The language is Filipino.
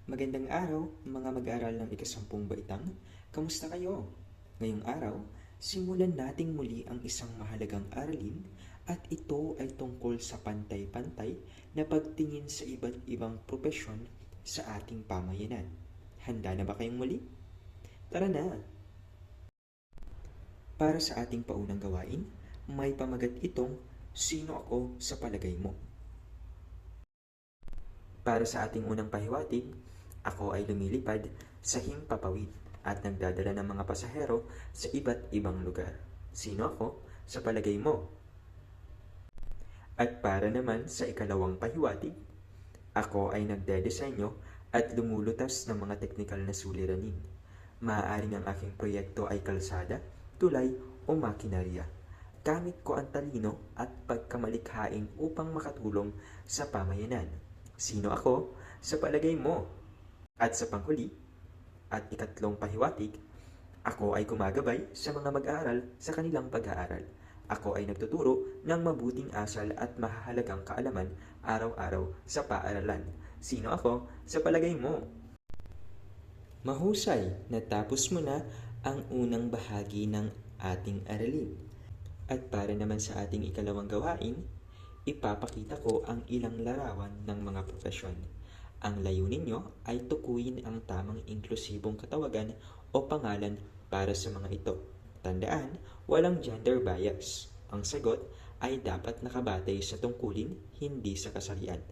Magandang araw, mga mag-aaral ng ikasampung baitang. Kamusta kayo? Ngayong araw, simulan nating muli ang isang mahalagang aralin at ito ay tungkol sa pantay-pantay na pagtingin sa iba't ibang propesyon sa ating pamayanan. Handa na ba kayong muli? Tara na! Para sa ating paunang gawain, may pamagat itong Sino ako sa palagay mo? Para sa ating unang pahiwatig, ako ay lumilipad sa himpapawid at nagdadala ng mga pasahero sa iba't ibang lugar. Sino ako sa palagay mo? At para naman sa ikalawang pahiwatig, ako ay nagdedesenyo at lumulutas ng mga teknikal na suliranin. Maaaring ang aking proyekto ay kalsada, tulay o makinarya. Gamit ko ang talino at pagkamalikhain upang makatulong sa pamayanan. Sino ako sa palagay mo? At sa panghuli at ikatlong pahiwatig, ako ay gumagabay sa mga mag-aaral sa kanilang pag-aaral. Ako ay nagtuturo ng mabuting asal at mahahalagang kaalaman araw-araw sa paaralan. Sino ako sa palagay mo? Mahusay, natapos mo na ang unang bahagi ng ating aralin. At para naman sa ating ikalawang gawain, ipapakita ko ang ilang larawan ng mga profesyon. Ang layunin nyo ay tukuyin ang tamang inklusibong katawagan o pangalan para sa mga ito. Tandaan, walang gender bias. Ang sagot ay dapat nakabatay sa tungkulin, hindi sa kasarian.